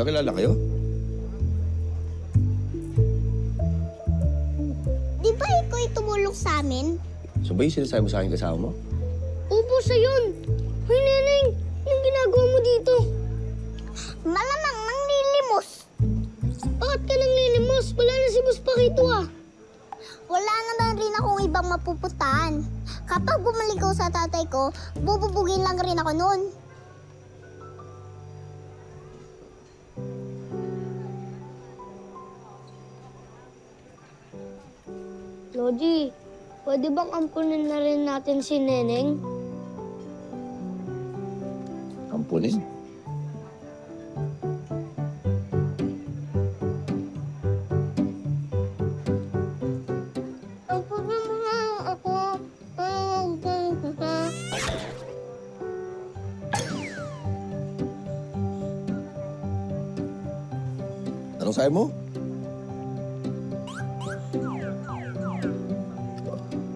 Magkakilala kayo? Di ba ikaw ay tumulong sa amin? So ba yung sinasabi mo sa akin kasama mo? Opo, sa yun. Hoy, Neneng, anong ginagawa mo dito? Malamang nanglilimos. Bakit ka nanglilimos? Wala na si Boss Pakito ah. Wala naman rin akong ibang mapupuntahan. Kapag bumalik ko sa tatay ko, bububugin lang rin ako noon. Lodi, pwede bang ampunin na rin natin si Neneng? Ampunin? Ampunin mo na ako. Anong sabi mo?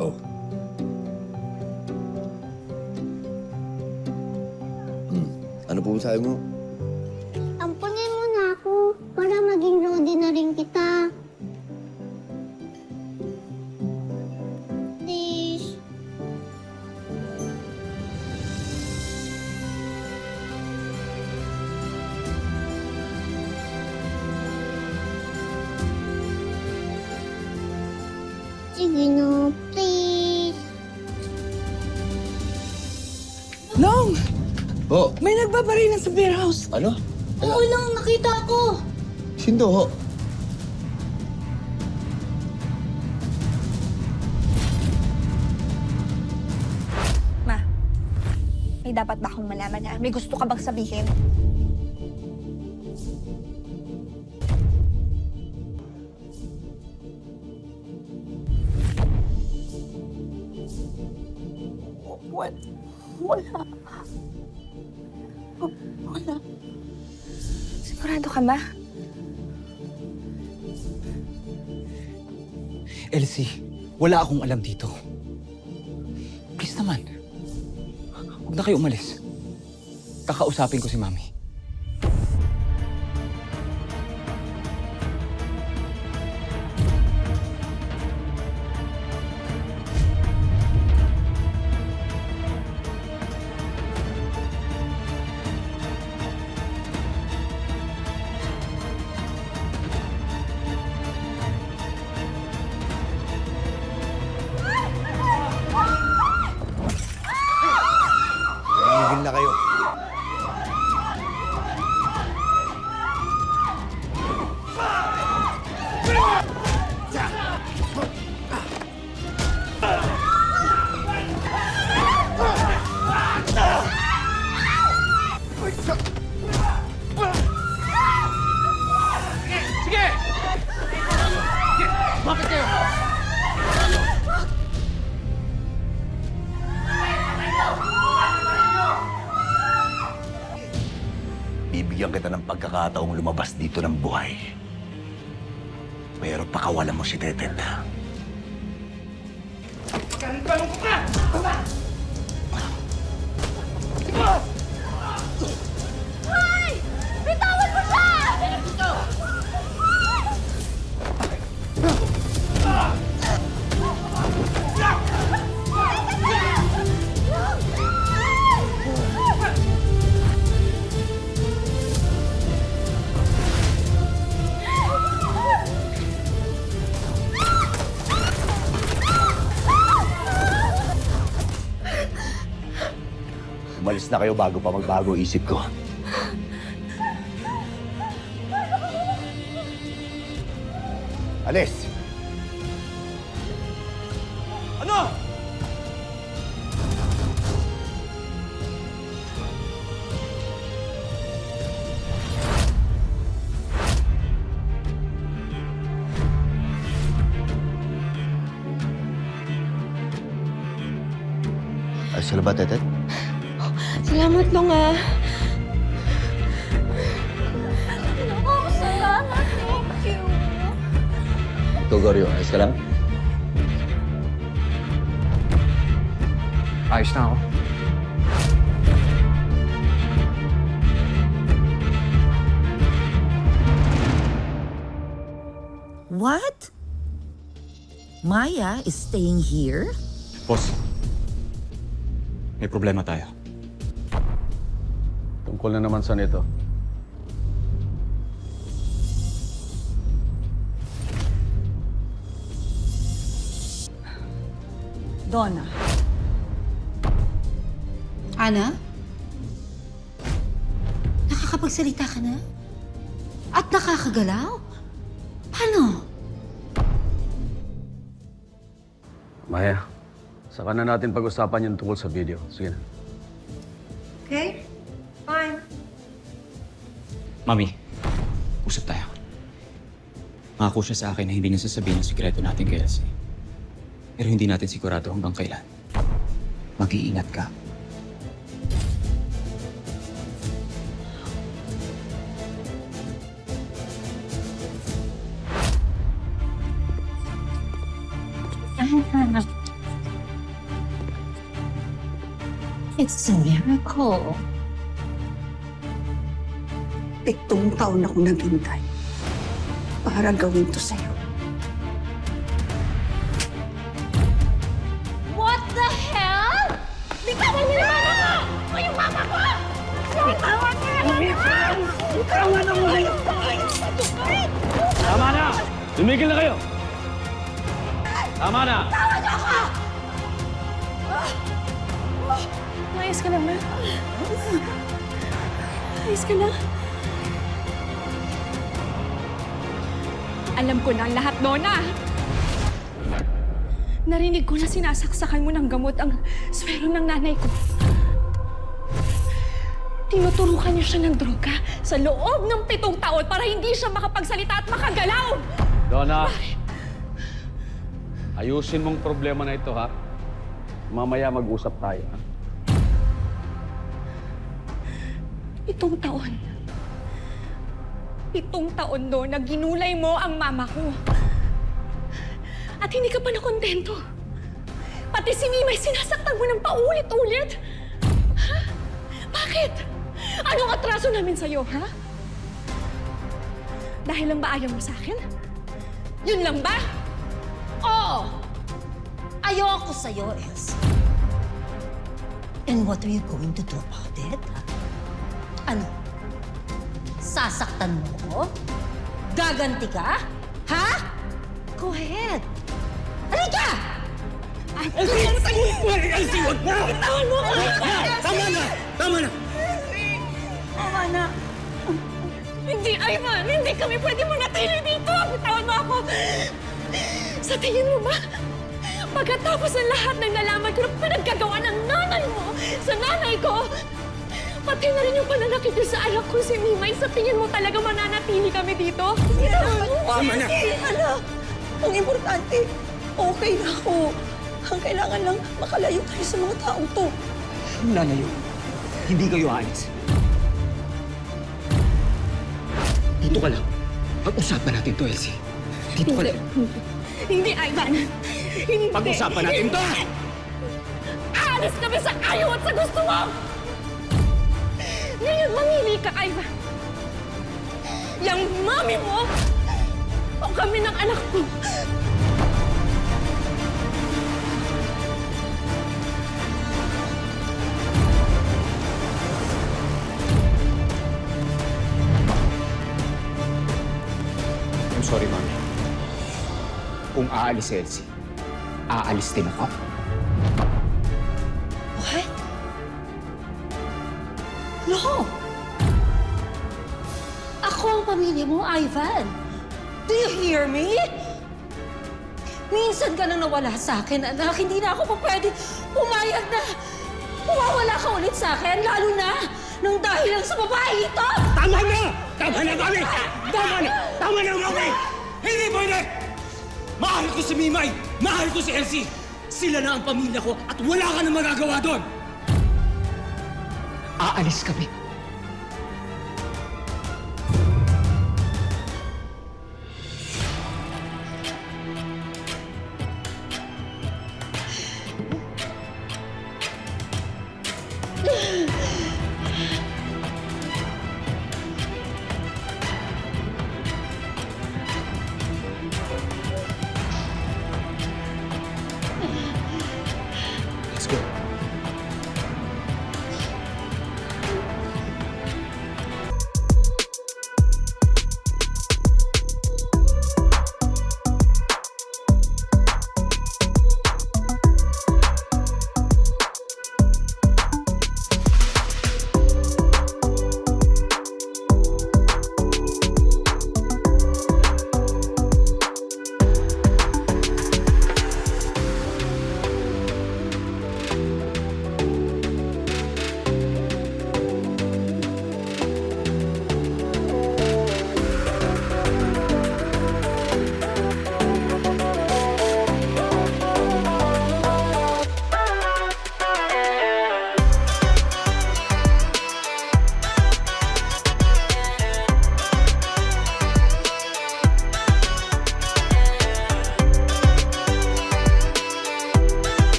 Oh. Ano po sabi mo? Ampunin mo na ako para maging Lodi na rin kita. Please. Sige na, please. Long! Ho! May nagbabarilan sa beer house. Ano? Oo lang, nakita ko. Sino ho? Ma, may dapat ba akong malaman na? May gusto ka bang sabihin? Wala. Wala. Sigurado ka ba? Elsie, wala akong alam dito. Please naman. Huwag na kayo umalis. Kakausapin ko si Mami. Tumigil na kayo. Bibigyan kita ng pagkakataong lumabas dito ng buhay. Pero pakawalan mo si Tetet. Hoy! Bitawan mo siya! Umalis na kayo bago pa magbago isip ko. Alis! Ano? Ayos ka na ba, Tetet? Salamat, Long, ah. Salamat, thank you. Ikaw, Goryo, ayos ka lang? Ayos na ako. What? Maya is staying here? Boss, may problema tayo. Tungkol na naman sa nito. Donna. Ana? Nakakapagsalita ka na? At nakakagalaw? Paano? Maya, saka na natin pag-usapan yung tungkol sa video. Sige na. Okay? Fine. Mami, usap tayo. Nangako siya sa akin na hindi niya sasabihin ang sikreto natin kay Elsie. Pero hindi natin sigurado hanggang kailan. Mag-iingat ka. It's a miracle. 7 taon akong naghintay para gawin to sa'yo. What the hell? Bitawan niyo naman ako! O yung mama ko! Bitawan niyo naman ako! Bitawan ako ngayon! Tama na! Tumigil na kayo! Tama na! Ayos ka lang, ma. Ayos ka lang. Alam ko na ang lahat, Donna. Narinig ko na sinasaksakan mo ng gamot ang swero ng nanay ko. Tinuturukan niyo siya ng droga sa loob ng 7 taon para hindi siya makapagsalita at makagalaw. Donna, ayusin mong problema na ito, ha? Mamaya mag-usap tayo, ha? 7 taon. 7 taon doon na ginulay mo ang mama ko. At hindi ka pa nakontento. Pati si Mimay sinasaktan mo ng paulit-ulit. Ha? Bakit? Anong atraso namin sa'yo, ha? Dahil lang ba ayaw mo sa akin? Yun lang ba? Oo! Ayoko sa'yo, Elsie. And what are you going to do about it? Ano? Sasaktan mo ko? Gaganti ka? Ha? Go ahead. Halika! Elsie! Elsie, wag na! Tawan mo ako! Tama na! Tama na! Tama na. Hindi, Ivan! Hindi kami pwede manatili dito! Bitawan mo ako! Sa tingin mo ba? Pagkatapos ng lahat ng nalaman ko na pinaggagawa ng nanay mo sa nanay ko, pati na rin yung pananakit niyo sa anak ko si Mimay, sa tingin mo talaga mananatili kami dito? Tama na! Ano? Ang importante, okay na ako. Ang kailangan lang makalayo tayo sa mga taong to. Lalayo. Hindi kayo aalis. Dito ka lang. Pag-usapan natin to, Elsie. Dito ka lang. Hindi, Ivan. Hindi. Pag-usapan natin to! Aalis kami sa ayaw at sa gusto mo! Ngayon, mamili ka, Ivan. Yang mami mo o kami ng anak ko. I'm sorry, Mami. Kung aalis si Elsie, aalis din ako. What? No! Ako ang pamilya mo, Ivan. Do you hear me? Minsan ka nang nawala sa akin, anak. Hindi na ako pa pwede pumayag na mawawala ka ulit sa akin, lalo na nang dahil lang sa babae ito! Tama na! Tama na, Mami! Tama na! Tama na, Mami! Hindi pwede! Mahal ko si Mimay! Mahal ko si Elsie! Sila na ang pamilya ko at wala ka na magagawa doon! Aalis kami.